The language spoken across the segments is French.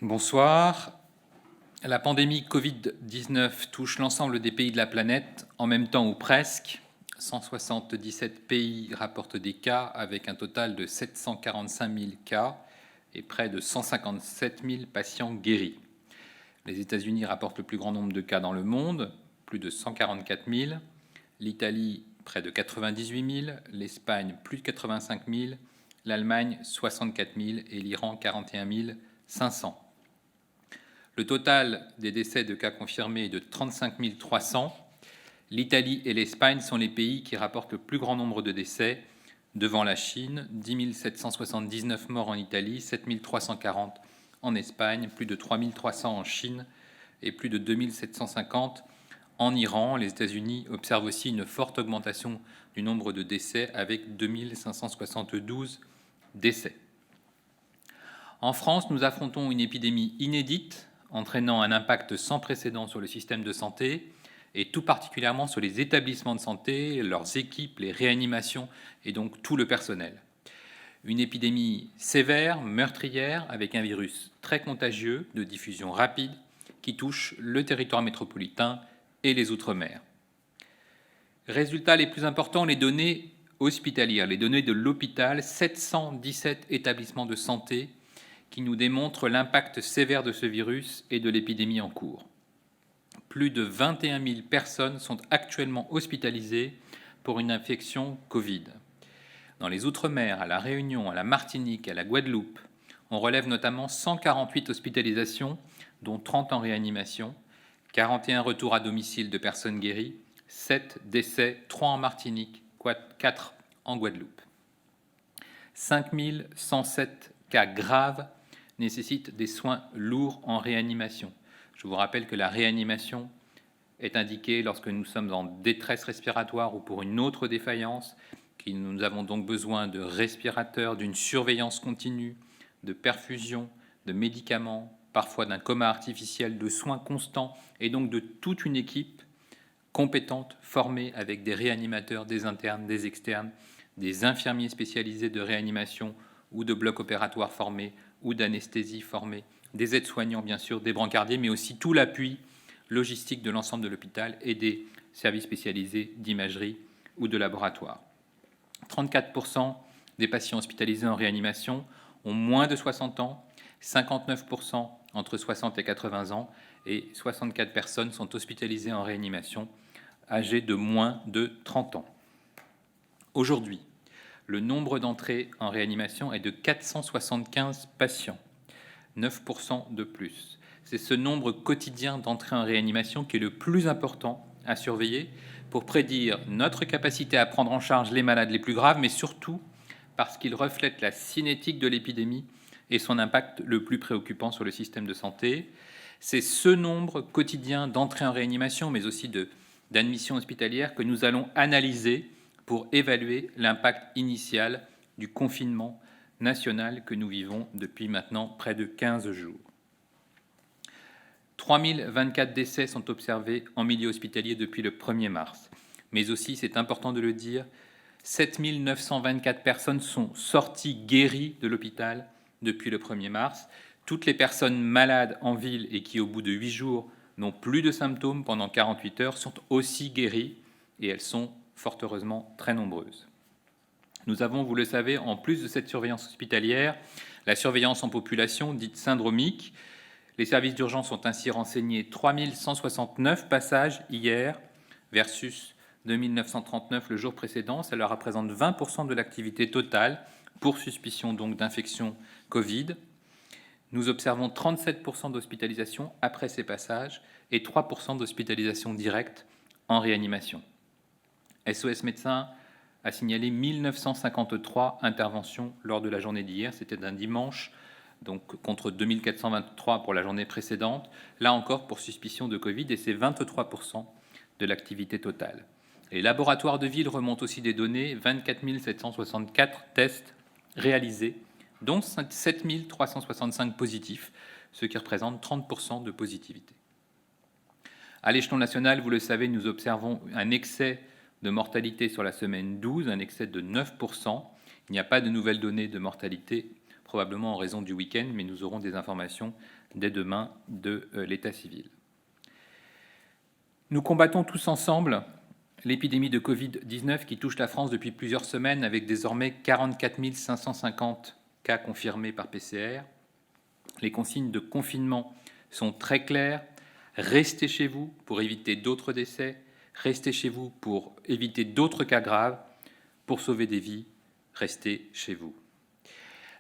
Bonsoir. La pandémie Covid-19 touche l'ensemble des pays de la planète en même temps ou presque. 177 pays rapportent des cas avec un total de 745 000 cas et près de 157 000 patients guéris. Les États-Unis rapportent le plus grand nombre de cas dans le monde, plus de 144 000. L'Italie, près de 98 000. L'Espagne, plus de 85 000. L'Allemagne, 64 000. Et l'Iran, 41 500. Le total des décès de cas confirmés est de 35 300. L'Italie et l'Espagne sont les pays qui rapportent le plus grand nombre de décès, devant la Chine, 10 779 morts en Italie, 7 340 en Espagne, plus de 3 300 en Chine et plus de 2 750 en Iran. Les États-Unis observent aussi une forte augmentation du nombre de décès avec 2 572 décès. En France, nous affrontons une épidémie inédite, entraînant un impact sans précédent sur le système de santé, et tout particulièrement sur les établissements de santé, leurs équipes, les réanimations, et donc tout le personnel. Une épidémie sévère, meurtrière, avec un virus très contagieux, de diffusion rapide, qui touche le territoire métropolitain et les Outre-mer. Résultats les plus importants, les données hospitalières, les données de l'hôpital, 717 établissements de santé, qui nous démontre l'impact sévère de ce virus et de l'épidémie en cours. Plus de 21 000 personnes sont actuellement hospitalisées pour une infection Covid. Dans les Outre-mer, à La Réunion, à la Martinique, à la Guadeloupe, on relève notamment 148 hospitalisations, dont 30 en réanimation, 41 retours à domicile de personnes guéries, 7 décès, 3 en Martinique, 4 en Guadeloupe. 5 107 cas graves nécessitent des soins lourds en réanimation. Je vous rappelle que la réanimation est indiquée lorsque nous sommes en détresse respiratoire ou pour une autre défaillance, que nous avons donc besoin de respirateurs, d'une surveillance continue, de perfusion, de médicaments, parfois d'un coma artificiel, de soins constants, et donc de toute une équipe compétente, formée, avec des réanimateurs, des internes, des externes, des infirmiers spécialisés de réanimation ou de blocs opératoires formés, ou d'anesthésie formée, des aides-soignants bien sûr, des brancardiers, mais aussi tout l'appui logistique de l'ensemble de l'hôpital et des services spécialisés d'imagerie ou de laboratoire. 34% des patients hospitalisés en réanimation ont moins de 60 ans, 59% entre 60 et 80 ans, et 64 personnes sont hospitalisées en réanimation âgées de moins de 30 ans. Aujourd'hui, le nombre d'entrées en réanimation est de 475 patients, 9% de plus. C'est ce nombre quotidien d'entrées en réanimation qui est le plus important à surveiller pour prédire notre capacité à prendre en charge les malades les plus graves, mais surtout parce qu'il reflète la cinétique de l'épidémie et son impact le plus préoccupant sur le système de santé. C'est ce nombre quotidien d'entrées en réanimation, mais aussi d'admissions hospitalières que nous allons analyser pour évaluer l'impact initial du confinement national que nous vivons depuis maintenant près de 15 jours. 3024 décès sont observés en milieu hospitalier depuis le 1er mars. Mais aussi, c'est important de le dire, 7924 personnes sont sorties guéries de l'hôpital depuis le 1er mars. Toutes les personnes malades en ville et qui, au bout de 8 jours, n'ont plus de symptômes pendant 48 heures sont aussi guéries, et elles sont fort heureusement très nombreuses. Nous avons, vous le savez, en plus de cette surveillance hospitalière, la surveillance en population dite syndromique. Les services d'urgence ont ainsi renseigné 3169 passages hier versus 2939 le jour précédent. Cela représente 20% de l'activité totale pour suspicion donc d'infection Covid. Nous observons 37% d'hospitalisation après ces passages et 3% d'hospitalisation directe en réanimation. SOS Médecins a signalé 1953 interventions lors de la journée d'hier. C'était un dimanche, donc contre 2423 pour la journée précédente. Là encore pour suspicion de Covid, et c'est 23% de l'activité totale. Les laboratoires de ville remontent aussi des données, 24 764 tests réalisés, dont 7 365 positifs, ce qui représente 30% de positivité. À l'échelon national, vous le savez, nous observons un excès de mortalité sur la semaine 12, un excès de 9%. Il n'y a pas de nouvelles données de mortalité probablement en raison du week-end, mais nous aurons des informations dès demain de l'état civil. Nous combattons tous ensemble l'épidémie de Covid-19 qui touche la France depuis plusieurs semaines, avec désormais 44 550 cas confirmés par PCR. Les consignes de confinement sont très claires. Restez chez vous pour éviter d'autres décès. Restez chez vous pour éviter d'autres cas graves. Pour sauver des vies, restez chez vous.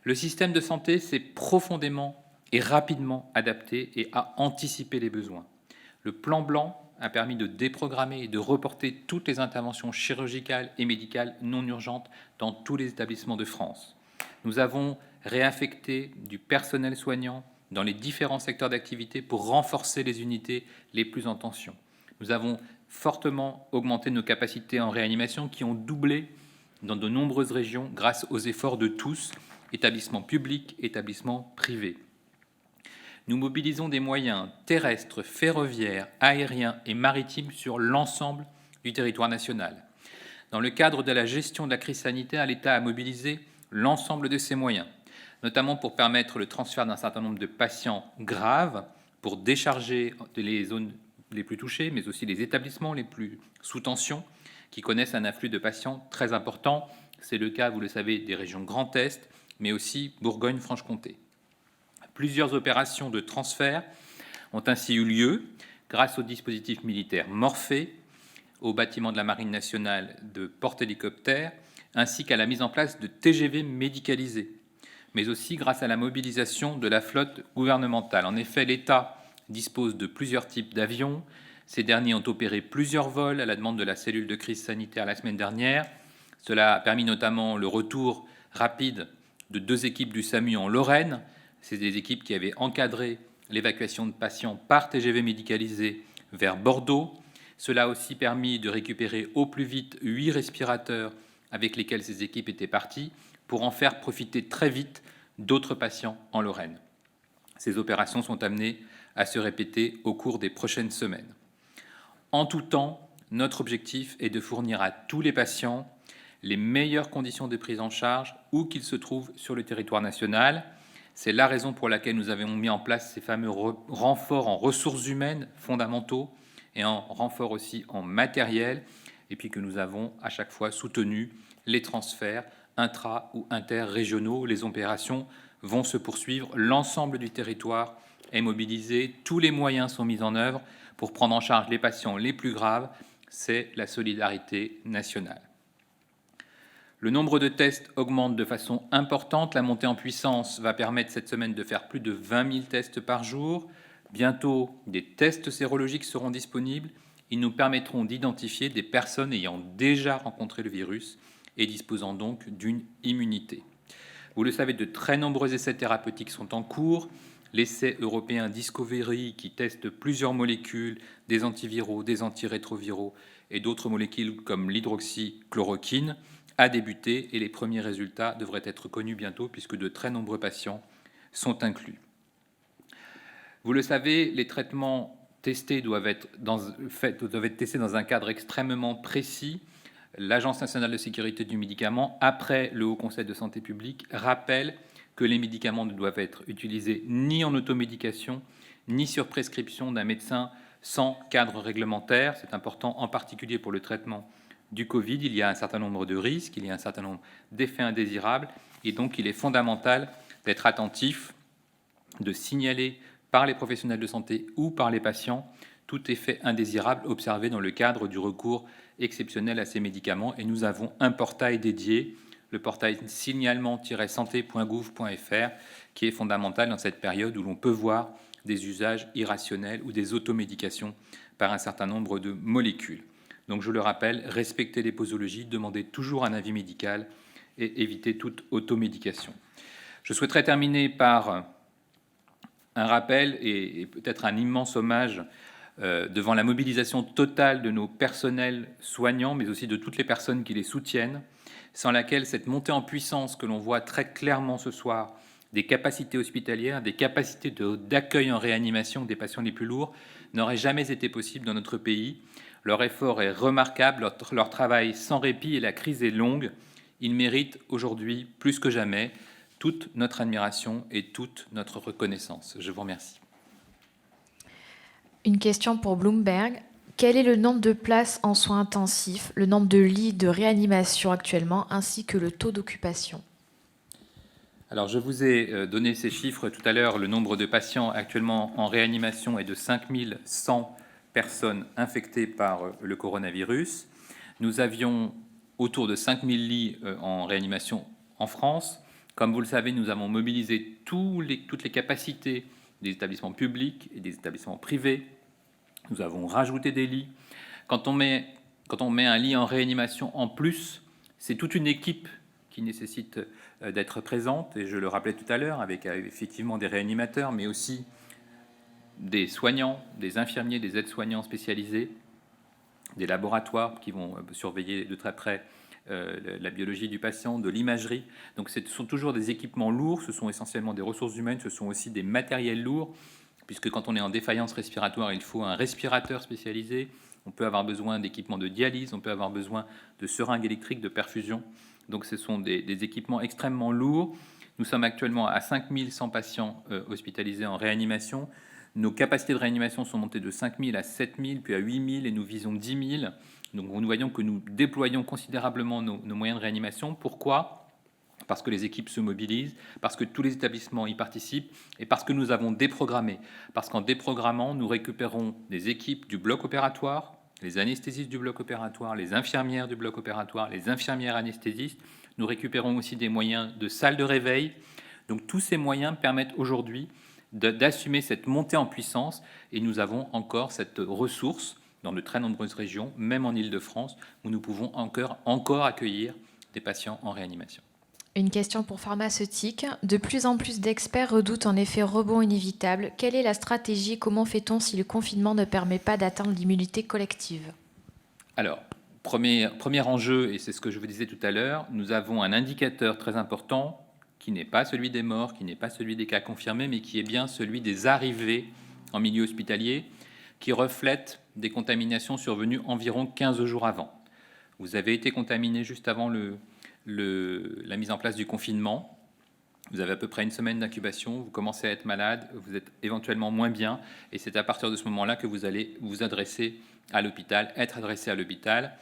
Le système de santé s'est profondément et rapidement adapté et a anticipé les besoins. Le plan blanc a permis de déprogrammer et de reporter toutes les interventions chirurgicales et médicales non urgentes dans tous les établissements de France. Nous avons réaffecté du personnel soignant dans les différents secteurs d'activité pour renforcer les unités les plus en tension. Nous avons fortement augmenté nos capacités en réanimation qui ont doublé dans de nombreuses régions grâce aux efforts de tous, établissements publics, établissements privés. Nous mobilisons des moyens terrestres, ferroviaires, aériens et maritimes sur l'ensemble du territoire national. Dans le cadre de la gestion de la crise sanitaire, l'État a mobilisé l'ensemble de ses moyens, notamment pour permettre le transfert d'un certain nombre de patients graves, pour décharger les zones les plus touchées, mais aussi les établissements les plus sous tension, qui connaissent un afflux de patients très important. C'est le cas, vous le savez, des régions Grand Est, mais aussi Bourgogne-Franche-Comté. Plusieurs opérations de transfert ont ainsi eu lieu grâce au dispositif militaire Morphée, au bâtiment de la Marine nationale de porte-hélicoptères, ainsi qu'à la mise en place de TGV médicalisés, mais aussi grâce à la mobilisation de la flotte gouvernementale. En effet, l'État dispose de plusieurs types d'avions. Ces derniers ont opéré plusieurs vols à la demande de la cellule de crise sanitaire la semaine dernière. Cela a permis notamment le retour rapide de 2 équipes du SAMU en Lorraine. C'est des équipes qui avaient encadré l'évacuation de patients par TGV médicalisé vers Bordeaux. Cela a aussi permis de récupérer au plus vite 8 respirateurs avec lesquels ces équipes étaient parties pour en faire profiter très vite d'autres patients en Lorraine. Ces opérations sont amenées à se répéter au cours des prochaines semaines. En tout temps, notre objectif est de fournir à tous les patients les meilleures conditions de prise en charge où qu'ils se trouvent sur le territoire national. C'est la raison pour laquelle nous avons mis en place ces fameux renforts en ressources humaines fondamentaux et en renforts aussi en matériel, et puis que nous avons à chaque fois soutenu les transferts intra- ou interrégionaux. Les opérations vont se poursuivre, l'ensemble du territoire est mobilisé, tous les moyens sont mis en œuvre pour prendre en charge les patients les plus graves. C'est la solidarité nationale. Le nombre de tests augmente de façon importante. La montée en puissance va permettre cette semaine de faire plus de 20 000 tests par jour. Bientôt, des tests sérologiques seront disponibles. Ils nous permettront d'identifier des personnes ayant déjà rencontré le virus et disposant donc d'une immunité. Vous le savez, de très nombreux essais thérapeutiques sont en cours. L'essai européen Discovery, qui teste plusieurs molécules, des antiviraux, des antirétroviraux et d'autres molécules comme l'hydroxychloroquine, a débuté et les premiers résultats devraient être connus bientôt puisque de très nombreux patients sont inclus. Vous le savez, les traitements testés doivent être testés dans un cadre extrêmement précis. L'Agence nationale de sécurité du médicament, après le Haut Conseil de santé publique, rappelle que les médicaments ne doivent être utilisés ni en automédication, ni sur prescription d'un médecin sans cadre réglementaire. C'est important, en particulier pour le traitement du Covid. Il y a un certain nombre de risques, il y a un certain nombre d'effets indésirables, et donc il est fondamental d'être attentif, de signaler par les professionnels de santé ou par les patients tout effet indésirable observé dans le cadre du recours exceptionnel à ces médicaments. Et nous avons un portail dédié, le portail signalement-santé.gouv.fr, qui est fondamental dans cette période où l'on peut voir des usages irrationnels ou des automédications par un certain nombre de molécules. Donc je le rappelle, respectez les posologies, demandez toujours un avis médical et évitez toute automédication. Je souhaiterais terminer par un rappel et peut-être un immense hommage devant la mobilisation totale de nos personnels soignants, mais aussi de toutes les personnes qui les soutiennent, sans laquelle cette montée en puissance que l'on voit très clairement ce soir, des capacités hospitalières, des capacités d'accueil en réanimation des patients les plus lourds, n'aurait jamais été possible dans notre pays. Leur effort est remarquable, leur travail sans répit, et la crise est longue. Ils méritent aujourd'hui, plus que jamais, toute notre admiration et toute notre reconnaissance. Je vous remercie. Une question pour Bloomberg. Quel est le nombre de places en soins intensifs, le nombre de lits de réanimation actuellement, ainsi que le taux d'occupation? Alors, je vous ai donné ces chiffres tout à l'heure. Le nombre de patients actuellement en réanimation est de 5100 personnes infectées par le coronavirus. Nous avions autour de 5000 lits en réanimation en France. Comme vous le savez, nous avons mobilisé toutes les capacités des établissements publics et des établissements privés. Nous avons rajouté des lits. Quand on met un lit en réanimation en plus, c'est toute une équipe qui nécessite d'être présente, et je le rappelais tout à l'heure, avec effectivement des réanimateurs, mais aussi des soignants, des infirmiers, des aides-soignants spécialisés, des laboratoires qui vont surveiller de très près la biologie du patient, de l'imagerie. Donc ce sont toujours des équipements lourds, ce sont essentiellement des ressources humaines, ce sont aussi des matériels lourds, puisque quand on est en défaillance respiratoire, il faut un respirateur spécialisé, on peut avoir besoin d'équipements de dialyse, on peut avoir besoin de seringues électriques, de perfusion. Donc ce sont des équipements extrêmement lourds. Nous sommes actuellement à 5100 patients hospitalisés en réanimation. Nos capacités de réanimation sont montées de 5000 à 7000, puis à 8000, et nous visons 10 000. Donc nous voyons que nous déployons considérablement nos moyens de réanimation. Pourquoi ? Parce que les équipes se mobilisent, parce que tous les établissements y participent, et parce que nous avons déprogrammé. Parce qu'en déprogrammant, nous récupérons des équipes du bloc opératoire, les anesthésistes du bloc opératoire, les infirmières du bloc opératoire, les infirmières anesthésistes. Nous récupérons aussi des moyens de salle de réveil. Donc tous ces moyens permettent aujourd'hui d'assumer cette montée en puissance, et nous avons encore cette ressource dans de très nombreuses régions, même en Île-de-France, où nous pouvons encore accueillir des patients en réanimation. Une question pour pharmaceutique. De plus en plus d'experts redoutent un effet rebond inévitable. Quelle est la stratégie? Comment fait-on si le confinement ne permet pas d'atteindre l'immunité collective? Alors, premier enjeu, et c'est ce que je vous disais tout à l'heure, nous avons un indicateur très important qui n'est pas celui des morts, qui n'est pas celui des cas confirmés, mais qui est bien celui des arrivées en milieu hospitalier, qui reflète des contaminations survenues environ 15 jours avant. Vous avez été contaminé juste avant la mise en place du confinement. Vous avez à peu près une semaine d'incubation, vous commencez à être malade, vous êtes éventuellement moins bien, et c'est à partir de ce moment-là que vous allez vous adresser à l'hôpital, être adressé à l'hôpital,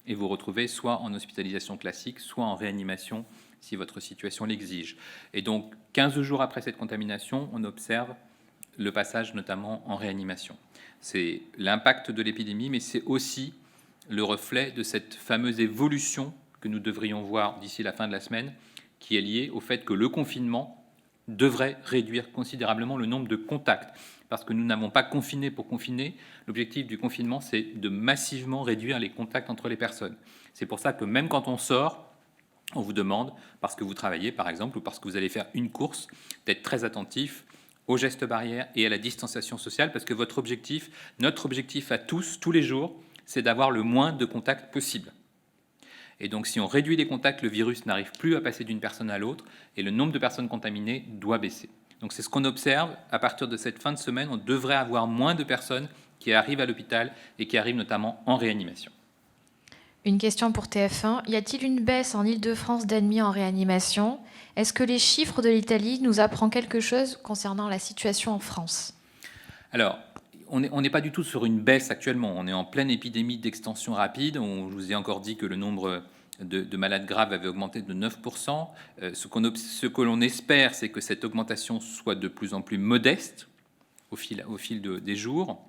et vous retrouver soit en hospitalisation classique, soit en réanimation si votre situation l'exige. Et donc, 15 jours après cette contamination, on observe le passage notamment en réanimation. C'est l'impact de l'épidémie, mais c'est aussi le reflet de cette fameuse évolution que nous devrions voir d'ici la fin de la semaine, qui est liée au fait que le confinement devrait réduire considérablement le nombre de contacts, parce que nous n'avons pas confiné pour confiner. L'objectif du confinement, c'est de massivement réduire les contacts entre les personnes. C'est pour ça que même quand on sort, on vous demande, parce que vous travaillez par exemple, ou parce que vous allez faire une course, d'être très attentif aux gestes barrières et à la distanciation sociale, parce que notre objectif à tous les jours, c'est d'avoir le moins de contacts possible. Et donc, si on réduit les contacts, le virus n'arrive plus à passer d'une personne à l'autre, et le nombre de personnes contaminées doit baisser. Donc, c'est ce qu'on observe. À partir de cette fin de semaine, on devrait avoir moins de personnes qui arrivent à l'hôpital et qui arrivent notamment en réanimation. Une question pour TF1. Y a-t-il une baisse en Île-de-France d'admis en réanimation? Est-ce que les chiffres de l'Italie nous apprennent quelque chose concernant la situation en France? Alors, on n'est pas du tout sur une baisse actuellement. On est en pleine épidémie d'extension rapide. Je vous ai encore dit que le nombre de malades graves avait augmenté de 9%. Ce que l'on espère, c'est que cette augmentation soit de plus en plus modeste au fil des jours,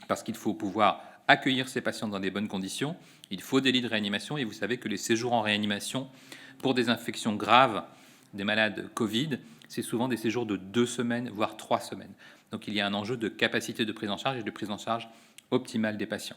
parce qu'il faut pouvoir accueillir ces patients dans des bonnes conditions. Il faut des lits de réanimation, et vous savez que les séjours en réanimation pour des infections graves des malades Covid, c'est souvent des séjours de 2 semaines, voire 3 semaines. Donc il y a un enjeu de capacité de prise en charge et de prise en charge optimale des patients.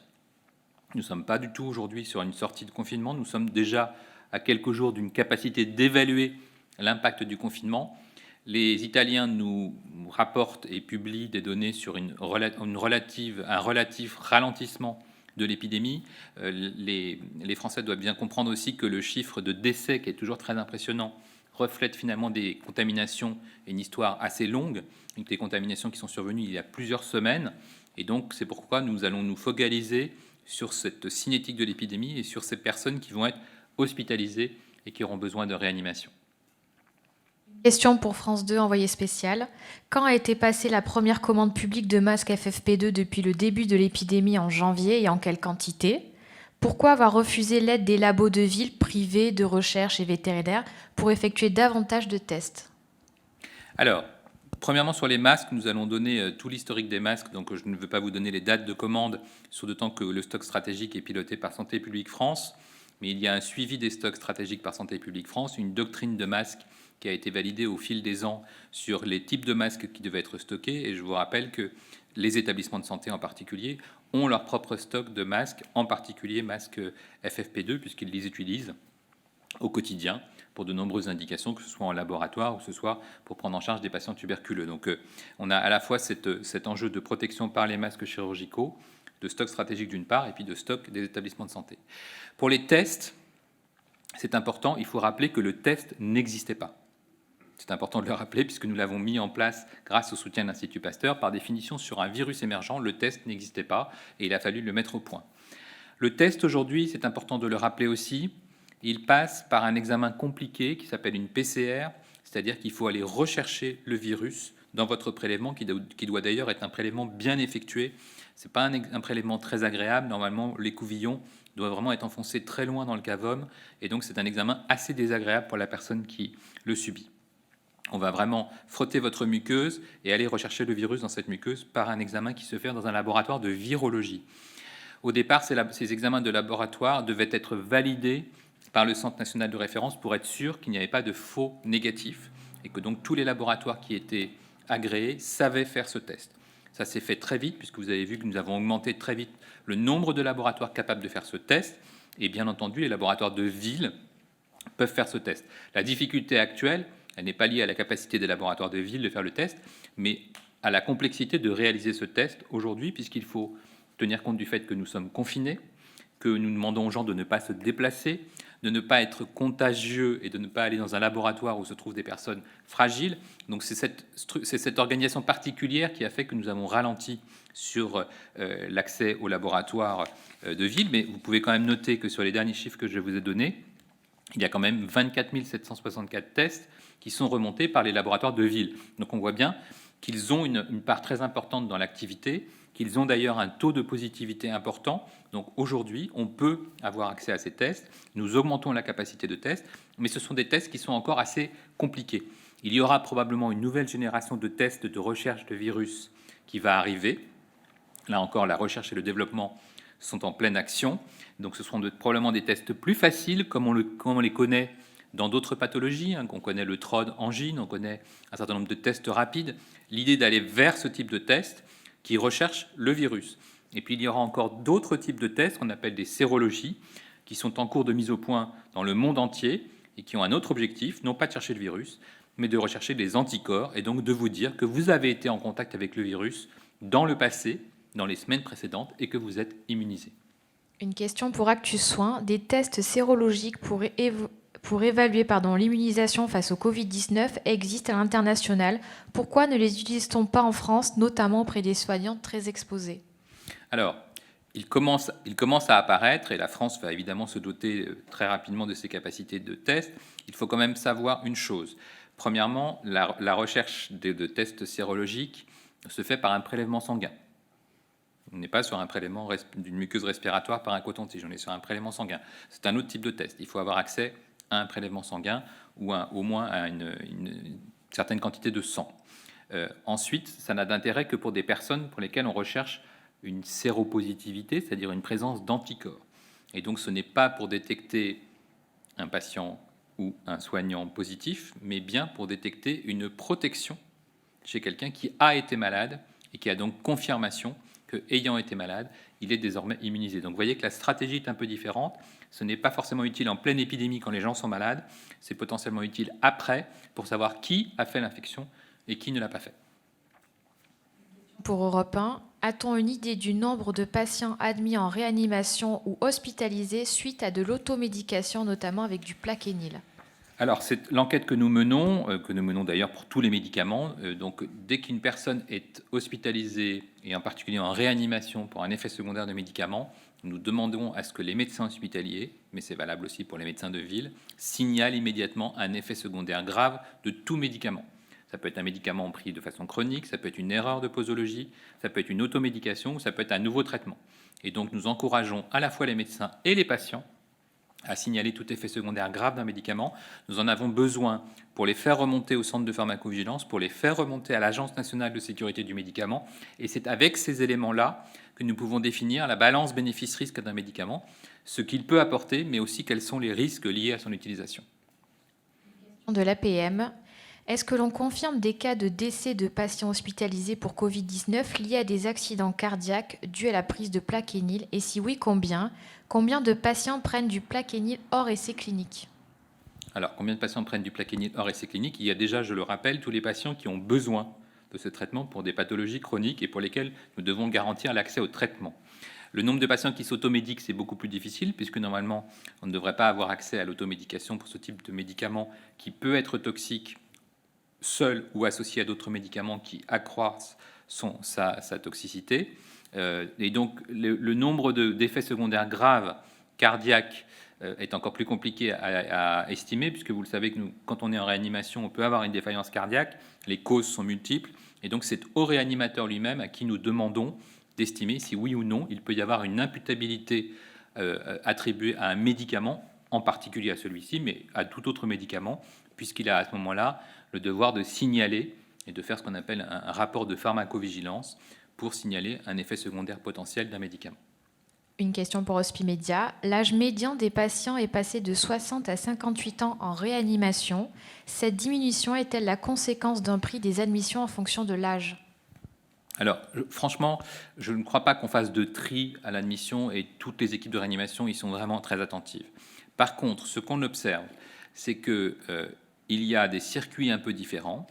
Nous ne sommes pas du tout aujourd'hui sur une sortie de confinement, nous sommes déjà à quelques jours d'une capacité d'évaluer l'impact du confinement. Les Italiens nous rapportent et publient des données sur un relatif ralentissement de l'épidémie. Les Français doivent bien comprendre aussi que le chiffre de décès, qui est toujours très impressionnant, reflète finalement des contaminations et une histoire assez longue, des contaminations qui sont survenues il y a plusieurs semaines. Et donc, c'est pourquoi nous allons nous focaliser sur cette cinétique de l'épidémie et sur ces personnes qui vont être hospitalisées et qui auront besoin de réanimation. Question pour France 2, envoyé spécial. Quand a été passée la première commande publique de masques FFP2 depuis le début de l'épidémie en janvier et en quelle quantité? Pourquoi avoir refusé l'aide des labos de ville, privés, de recherche et vétérinaires pour effectuer davantage de tests? Alors, premièrement, sur les masques, nous allons donner tout l'historique des masques, donc je ne veux pas vous donner les dates de commande, sur d'autant que le stock stratégique est piloté par Santé publique France, mais il y a un suivi des stocks stratégiques par Santé publique France, une doctrine de masques qui a été validée au fil des ans sur les types de masques qui devaient être stockés, et je vous rappelle que les établissements de santé en particulier ont leur propre stock de masques, en particulier masques FFP2, puisqu'ils les utilisent au quotidien pour de nombreuses indications, que ce soit en laboratoire ou que ce soit pour prendre en charge des patients tuberculeux. Donc on a à la fois cet enjeu de protection par les masques chirurgicaux, de stock stratégique d'une part, et puis de stock des établissements de santé. Pour les tests, c'est important, il faut rappeler que le test n'existait pas. C'est important de le rappeler puisque nous l'avons mis en place grâce au soutien de l'Institut Pasteur. Par définition, sur un virus émergent, le test n'existait pas et il a fallu le mettre au point. Le test aujourd'hui, c'est important de le rappeler aussi, il passe par un examen compliqué qui s'appelle une PCR, c'est-à-dire qu'il faut aller rechercher le virus dans votre prélèvement, qui doit d'ailleurs être un prélèvement bien effectué. Ce n'est pas un prélèvement très agréable. Normalement, l'écouvillon doit vraiment être enfoncé très loin dans le cavum, et donc c'est un examen assez désagréable pour la personne qui le subit. On va vraiment frotter votre muqueuse et aller rechercher le virus dans cette muqueuse par un examen qui se fait dans un laboratoire de virologie. Au départ, ces examens de laboratoire devaient être validés par le Centre national de référence pour être sûr qu'il n'y avait pas de faux négatifs et que donc tous les laboratoires qui étaient agréés savaient faire ce test. Ça s'est fait très vite puisque vous avez vu que nous avons augmenté très vite le nombre de laboratoires capables de faire ce test et bien entendu les laboratoires de ville peuvent faire ce test. La difficulté actuelle, elle n'est pas liée à la capacité des laboratoires de ville de faire le test, mais à la complexité de réaliser ce test aujourd'hui, puisqu'il faut tenir compte du fait que nous sommes confinés, que nous demandons aux gens de ne pas se déplacer, de ne pas être contagieux et de ne pas aller dans un laboratoire où se trouvent des personnes fragiles. Donc c'est cette organisation particulière qui a fait que nous avons ralenti sur l'accès aux laboratoires de ville, mais vous pouvez quand même noter que sur les derniers chiffres que je vous ai donnés, il y a quand même 24 764 tests qui sont remontés par les laboratoires de ville. Donc on voit bien qu'ils ont une part très importante dans l'activité, qu'ils ont d'ailleurs un taux de positivité important. Donc aujourd'hui, on peut avoir accès à ces tests. Nous augmentons la capacité de tests, mais ce sont des tests qui sont encore assez compliqués. Il y aura probablement une nouvelle génération de tests de recherche de virus qui va arriver. Là encore, la recherche et le développement sont en pleine action. Donc ce seront probablement des tests plus faciles, comme on les connaît dans d'autres pathologies, qu'on connaît le TROD angine, on connaît un certain nombre de tests rapides. L'idée d'aller vers ce type de test qui recherche le virus. Et puis il y aura encore d'autres types de tests qu'on appelle des sérologies, qui sont en cours de mise au point dans le monde entier et qui ont un autre objectif, non pas de chercher le virus, mais de rechercher des anticorps, et donc de vous dire que vous avez été en contact avec le virus dans le passé, dans les semaines précédentes, et que vous êtes immunisé. Une question pour Actu Soins. Des tests sérologiques pour évaluer l'immunisation face au Covid-19 existent à l'international. Pourquoi ne les utilise-t-on pas en France, notamment auprès des soignants très exposés? Alors, il commence à apparaître, et la France va évidemment se doter très rapidement de ses capacités de test. Il faut quand même savoir une chose. Premièrement, la recherche de tests sérologiques se fait par un prélèvement sanguin. On n'est pas sur un prélèvement d'une muqueuse respiratoire par un coton-tige, on est sur un prélèvement sanguin. C'est un autre type de test. Il faut avoir accès à un prélèvement sanguin ou au moins à une certaine quantité de sang. Ensuite, ça n'a d'intérêt que pour des personnes pour lesquelles on recherche une séropositivité, c'est-à-dire une présence d'anticorps. Et donc ce n'est pas pour détecter un patient ou un soignant positif, mais bien pour détecter une protection chez quelqu'un qui a été malade et qui a donc confirmation que, ayant été malade, il est désormais immunisé. Donc vous voyez que la stratégie est un peu différente. Ce n'est pas forcément utile en pleine épidémie quand les gens sont malades, c'est potentiellement utile après pour savoir qui a fait l'infection et qui ne l'a pas fait. Pour Europe 1, a-t-on une idée du nombre de patients admis en réanimation ou hospitalisés suite à de l'automédication, notamment avec du Plaquenil? Alors, c'est l'enquête que nous menons d'ailleurs pour tous les médicaments. Donc, dès qu'une personne est hospitalisée, et en particulier en réanimation pour un effet secondaire de médicament, nous demandons à ce que les médecins hospitaliers, mais c'est valable aussi pour les médecins de ville, signalent immédiatement un effet secondaire grave de tout médicament. Ça peut être un médicament pris de façon chronique, ça peut être une erreur de posologie, ça peut être une automédication, ou ça peut être un nouveau traitement. Et donc, nous encourageons à la fois les médecins et les patients à signaler tout effet secondaire grave d'un médicament. Nous en avons besoin pour les faire remonter au centre de pharmacovigilance, pour les faire remonter à l'Agence nationale de sécurité du médicament. Et c'est avec ces éléments-là que nous pouvons définir la balance bénéfice-risque d'un médicament, ce qu'il peut apporter, mais aussi quels sont les risques liés à son utilisation. De l'APM, est-ce que l'on confirme des cas de décès de patients hospitalisés pour Covid-19 liés à des accidents cardiaques dus à la prise de plaquenil? Et si oui, combien? Combien de patients prennent du plaquenil hors essai clinique? Alors, combien de patients prennent du plaquenil hors essai clinique? Il y a déjà, je le rappelle, tous les patients qui ont besoin de ce traitement pour des pathologies chroniques et pour lesquelles nous devons garantir l'accès au traitement. Le nombre de patients qui s'automédiquent, c'est beaucoup plus difficile, puisque normalement, on ne devrait pas avoir accès à l'automédication pour ce type de médicament qui peut être toxique seul ou associé à d'autres médicaments qui accroissent sa toxicité. Et donc, le nombre d'effets secondaires graves cardiaques est encore plus compliqué à estimer, puisque vous le savez que quand on est en réanimation, on peut avoir une défaillance cardiaque, les causes sont multiples, et donc c'est au réanimateur lui-même à qui nous demandons d'estimer si oui ou non il peut y avoir une imputabilité attribuée à un médicament, en particulier à celui-ci, mais à tout autre médicament, puisqu'il a à ce moment-là le devoir de signaler et de faire ce qu'on appelle un rapport de pharmacovigilance pour signaler un effet secondaire potentiel d'un médicament. Une question pour Hospimédia. L'âge médian des patients est passé de 60 à 58 ans en réanimation. Cette diminution est-elle la conséquence d'un prix des admissions en fonction de l'âge? Alors, franchement, je ne crois pas qu'on fasse de tri à l'admission et toutes les équipes de réanimation y sont vraiment très attentives. Par contre, ce qu'on observe, c'est que il y a des circuits un peu différents,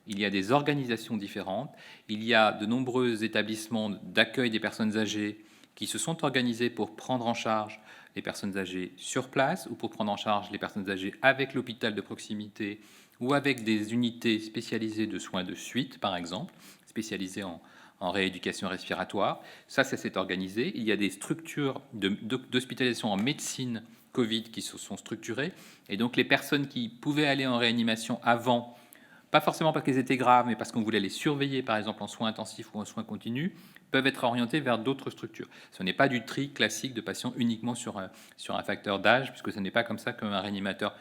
il y a des organisations différentes, il y a de nombreux établissements d'accueil des personnes âgées qui se sont organisés pour prendre en charge les personnes âgées sur place ou pour prendre en charge les personnes âgées avec l'hôpital de proximité ou avec des unités spécialisées de soins de suite, par exemple, spécialisées en rééducation respiratoire. Ça s'est organisé. Il y a des structures d'hospitalisation en médecine Covid qui se sont structurées. Et donc, les personnes qui pouvaient aller en réanimation avant, pas forcément parce qu'elles étaient graves, mais parce qu'on voulait les surveiller, par exemple en soins intensifs ou en soins continus, peuvent être orientées vers d'autres structures. Ce n'est pas du tri classique de patients uniquement sur un facteur d'âge, puisque ce n'est pas comme ça qu'un réanimateur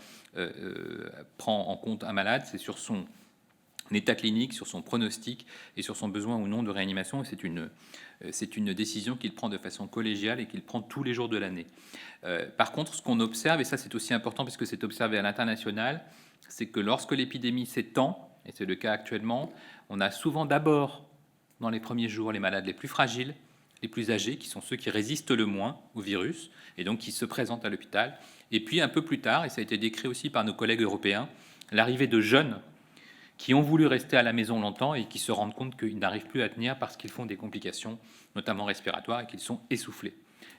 prend en compte un malade, c'est sur son état clinique, sur son pronostic et sur son besoin ou non de réanimation. Et c'est une décision qu'il prend de façon collégiale et qu'il prend tous les jours de l'année. Par contre, ce qu'on observe, et ça c'est aussi important puisque c'est observé à l'international, c'est que lorsque l'épidémie s'étend, et c'est le cas actuellement, on a souvent d'abord, dans les premiers jours, les malades les plus fragiles, les plus âgés, qui sont ceux qui résistent le moins au virus, et donc qui se présentent à l'hôpital. Et puis un peu plus tard, et ça a été décrit aussi par nos collègues européens, l'arrivée de jeunes qui ont voulu rester à la maison longtemps et qui se rendent compte qu'ils n'arrivent plus à tenir parce qu'ils font des complications, notamment respiratoires, et qu'ils sont essoufflés.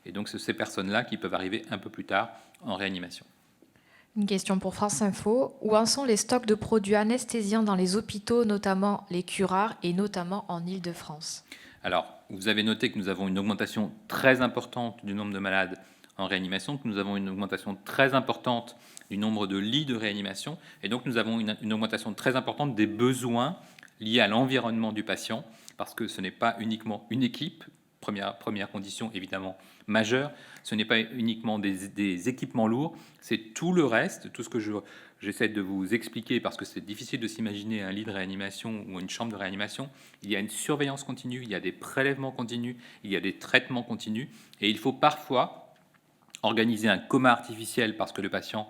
Et donc, c'est ces personnes-là qui peuvent arriver un peu plus tard en réanimation. Une question pour France Info. Où en sont les stocks de produits anesthésiants dans les hôpitaux, notamment les curares et notamment en Île-de-France? Alors, vous avez noté que nous avons une augmentation très importante du nombre de malades en réanimation, que nous avons une augmentation très importante du nombre de lits de réanimation, et donc nous avons une augmentation très importante des besoins liés à l'environnement du patient, parce que ce n'est pas uniquement une équipe, première condition évidemment majeure, ce n'est pas uniquement des équipements lourds, c'est tout le reste, tout ce que j'essaie de vous expliquer, parce que c'est difficile de s'imaginer un lit de réanimation ou une chambre de réanimation. Il y a une surveillance continue, il y a des prélèvements continus, il y a des traitements continus, et il faut parfois organiser un coma artificiel parce que le patient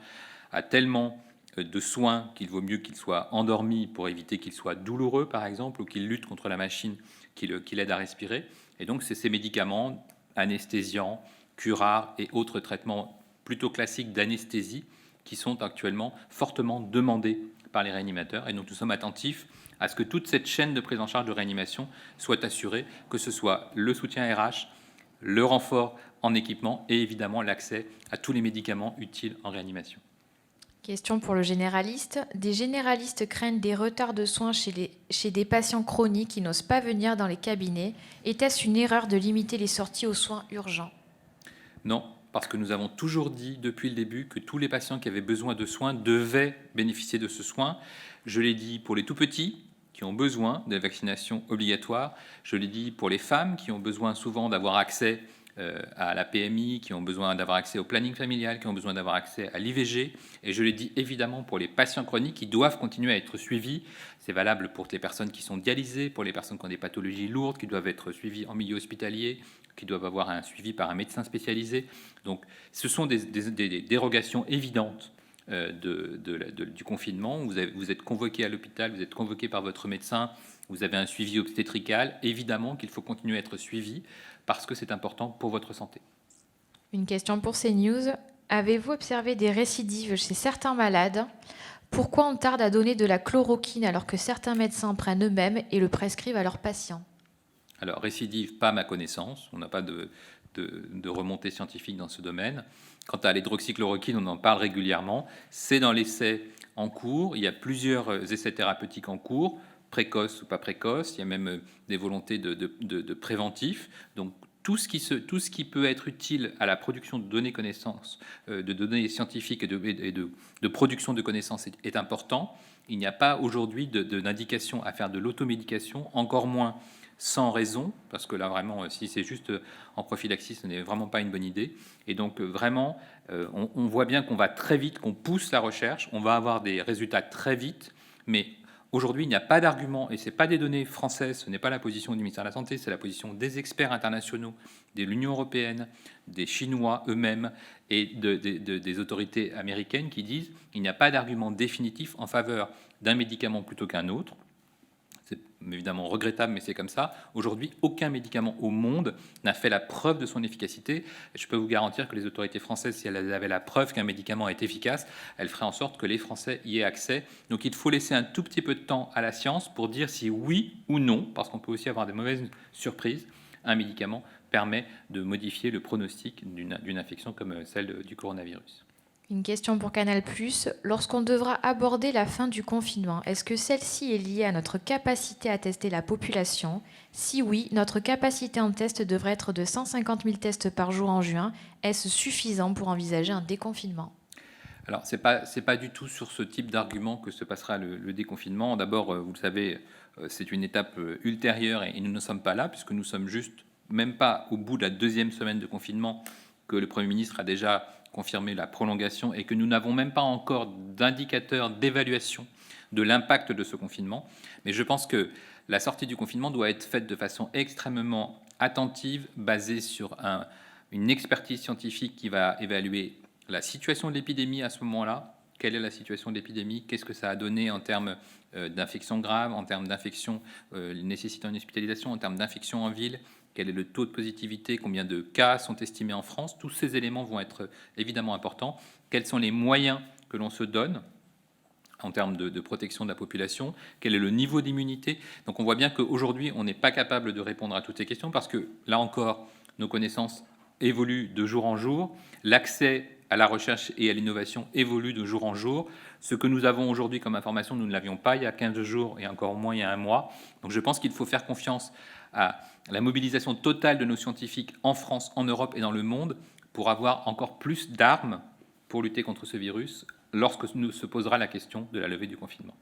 a tellement de soins qu'il vaut mieux qu'il soit endormi pour éviter qu'il soit douloureux, par exemple, ou qu'il lutte contre la machine qui l'aide à respirer. Et donc, c'est ces médicaments anesthésiants, curares et autres traitements plutôt classiques d'anesthésie qui sont actuellement fortement demandés par les réanimateurs. Et donc, nous sommes attentifs à ce que toute cette chaîne de prise en charge de réanimation soit assurée, que ce soit le soutien RH, le renfort en équipement et évidemment l'accès à tous les médicaments utiles en réanimation. Question pour le généraliste. Des généralistes craignent des retards de soins chez des patients chroniques qui n'osent pas venir dans les cabinets. Était-ce une erreur de limiter les sorties aux soins urgents? Non, parce que nous avons toujours dit depuis le début que tous les patients qui avaient besoin de soins devaient bénéficier de ce soin. Je l'ai dit pour les tout-petits qui ont besoin de vaccination obligatoire. Je l'ai dit pour les femmes qui ont besoin souvent d'avoir accès à la PMI, qui ont besoin d'avoir accès au planning familial, qui ont besoin d'avoir accès à l'IVG. Et je l'ai dit évidemment pour les patients chroniques qui doivent continuer à être suivis. C'est valable pour les personnes qui sont dialysées, pour les personnes qui ont des pathologies lourdes, qui doivent être suivies en milieu hospitalier, qui doivent avoir un suivi par un médecin spécialisé. Donc ce sont des dérogations évidentes du confinement. Vous êtes convoqué à l'hôpital, vous êtes convoqué par votre médecin, vous avez un suivi obstétrical. Évidemment qu'il faut continuer à être suivi parce que c'est important pour votre santé. Une question pour CNews. Avez-vous observé des récidives chez certains malades? Pourquoi on tarde à donner de la chloroquine alors que certains médecins prennent eux-mêmes et le prescrivent à leurs patients? Alors, récidive, pas à ma connaissance. On n'a pas de remontée scientifique dans ce domaine. Quant à l'hydroxychloroquine, on en parle régulièrement. C'est dans l'essai en cours. Il y a plusieurs essais thérapeutiques en cours, précoces ou pas précoces. Il y a même des volontés de préventif. Donc, tout ce qui peut être utile à la production de données connaissances, de données scientifiques et de production de connaissances est important. Il n'y a pas aujourd'hui d'indication à faire de l'automédication, encore moins sans raison, parce que là vraiment, si c'est juste en prophylaxie, ce n'est vraiment pas une bonne idée. Et donc vraiment, on voit bien qu'on va très vite, qu'on pousse la recherche, on va avoir des résultats très vite, mais aujourd'hui, il n'y a pas d'argument, et ce n'est pas des données françaises, ce n'est pas la position du ministère de la Santé, c'est la position des experts internationaux, de l'Union européenne, des Chinois eux-mêmes et des autorités américaines qui disent qu'il n'y a pas d'argument définitif en faveur d'un médicament plutôt qu'un autre. C'est évidemment regrettable, mais c'est comme ça. Aujourd'hui, aucun médicament au monde n'a fait la preuve de son efficacité. Et je peux vous garantir que les autorités françaises, si elles avaient la preuve qu'un médicament est efficace, elles feraient en sorte que les Français y aient accès. Donc il faut laisser un tout petit peu de temps à la science pour dire si oui ou non, parce qu'on peut aussi avoir des mauvaises surprises, un médicament permet de modifier le pronostic d'une infection comme celle du coronavirus. Une question pour Canal+. Lorsqu'on devra aborder la fin du confinement, est-ce que celle-ci est liée à notre capacité à tester la population? Si oui, notre capacité en test devrait être de 150 000 tests par jour en juin. Est-ce suffisant pour envisager un déconfinement? Alors, ce n'est pas du tout sur ce type d'argument que se passera le déconfinement. D'abord, vous le savez, c'est une étape ultérieure et nous ne sommes pas là, puisque nous sommes juste, même pas au bout de la deuxième semaine de confinement, que le Premier ministre a déjà confirmé la prolongation et que nous n'avons même pas encore d'indicateurs d'évaluation de l'impact de ce confinement. Mais je pense que la sortie du confinement doit être faite de façon extrêmement attentive, basée sur une expertise scientifique qui va évaluer la situation de l'épidémie à ce moment-là. Quelle est la situation de l'épidémie? Qu'est-ce que ça a donné en termes d'infections graves, en termes d'infections nécessitant une hospitalisation, en termes d'infections en ville? Quel est le taux de positivité? Combien de cas sont estimés en France? Tous ces éléments vont être évidemment importants. Quels sont les moyens que l'on se donne en termes de protection de la population? Quel est le niveau d'immunité? Donc on voit bien qu'aujourd'hui, on n'est pas capable de répondre à toutes ces questions parce que, là encore, nos connaissances évoluent de jour en jour. L'accès à la recherche et à l'innovation évolue de jour en jour. Ce que nous avons aujourd'hui comme information, nous ne l'avions pas il y a 15 jours et encore moins il y a un mois. Donc je pense qu'il faut faire confiance à la mobilisation totale de nos scientifiques en France, en Europe et dans le monde pour avoir encore plus d'armes pour lutter contre ce virus lorsque nous se posera la question de la levée du confinement.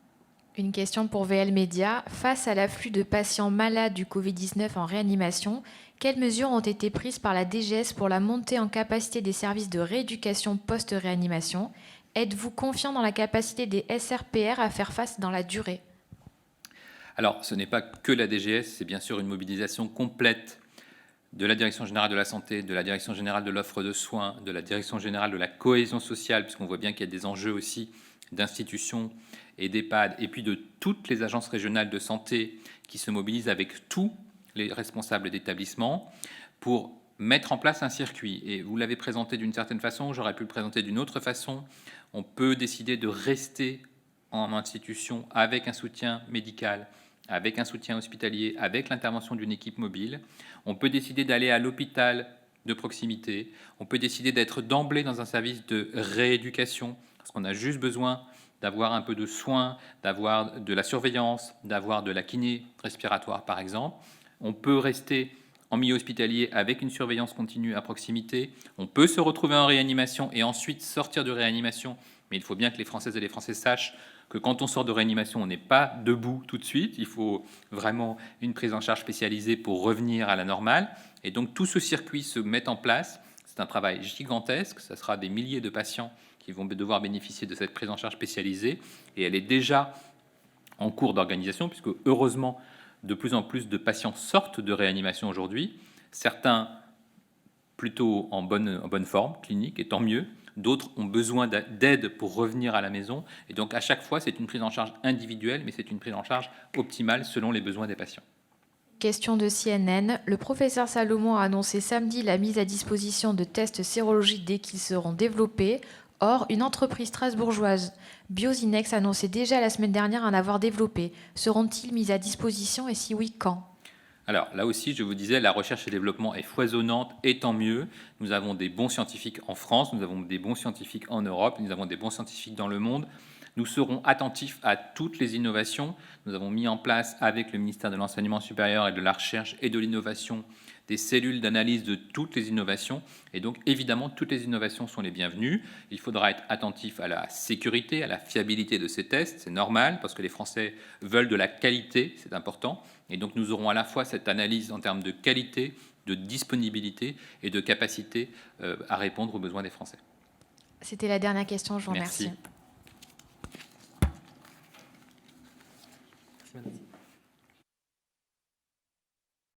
Une question pour VL Média. Face à l'afflux de patients malades du Covid-19 en réanimation, quelles mesures ont été prises par la DGS pour la montée en capacité des services de rééducation post-réanimation? Êtes-vous confiant dans la capacité des SRPR à faire face dans la durée? Alors, ce n'est pas que la DGS, c'est bien sûr une mobilisation complète de la Direction générale de la santé, de la Direction générale de l'offre de soins, de la Direction générale de la cohésion sociale, puisqu'on voit bien qu'il y a des enjeux aussi d'institutions et d'EHPAD, et puis de toutes les agences régionales de santé qui se mobilisent avec tous les responsables d'établissements pour mettre en place un circuit. Et vous l'avez présenté d'une certaine façon, j'aurais pu le présenter d'une autre façon. On peut décider de rester en institution avec un soutien médical, avec un soutien hospitalier, avec l'intervention d'une équipe mobile. On peut décider d'aller à l'hôpital de proximité. On peut décider d'être d'emblée dans un service de rééducation parce qu'on a juste besoin d'avoir un peu de soins, d'avoir de la surveillance, d'avoir de la kiné respiratoire par exemple. On peut rester en milieu hospitalier avec une surveillance continue à proximité. On peut se retrouver en réanimation et ensuite sortir de réanimation. Mais il faut bien que les Françaises et les Français sachent que quand on sort de réanimation, on n'est pas debout tout de suite. Il faut vraiment une prise en charge spécialisée pour revenir à la normale. Et donc tout ce circuit se met en place. C'est un travail gigantesque. Ça sera des milliers de patients qui vont devoir bénéficier de cette prise en charge spécialisée. Et elle est déjà en cours d'organisation, puisque heureusement, de plus en plus de patients sortent de réanimation aujourd'hui. Certains plutôt en bonne forme clinique, et tant mieux. D'autres ont besoin d'aide pour revenir à la maison. Et donc, à chaque fois, c'est une prise en charge individuelle, mais c'est une prise en charge optimale selon les besoins des patients. Question de CNN. Le professeur Salomon a annoncé samedi la mise à disposition de tests sérologiques dès qu'ils seront développés. Or, une entreprise strasbourgeoise, Biosinex, annonçait déjà la semaine dernière en avoir développé. Seront-ils mis à disposition et si oui, quand ? Alors là aussi, je vous disais, la recherche et développement est foisonnante et tant mieux. Nous avons des bons scientifiques en France, nous avons des bons scientifiques en Europe, nous avons des bons scientifiques dans le monde. Nous serons attentifs à toutes les innovations. Nous avons mis en place avec le ministère de l'Enseignement supérieur et de la Recherche et de l'Innovation des cellules d'analyse de toutes les innovations. Et donc, évidemment, toutes les innovations sont les bienvenues. Il faudra être attentif à la sécurité, à la fiabilité de ces tests. C'est normal, parce que les Français veulent de la qualité, c'est important. Et donc, nous aurons à la fois cette analyse en termes de qualité, de disponibilité et de capacité à répondre aux besoins des Français. C'était la dernière question, je vous Merci. remercie.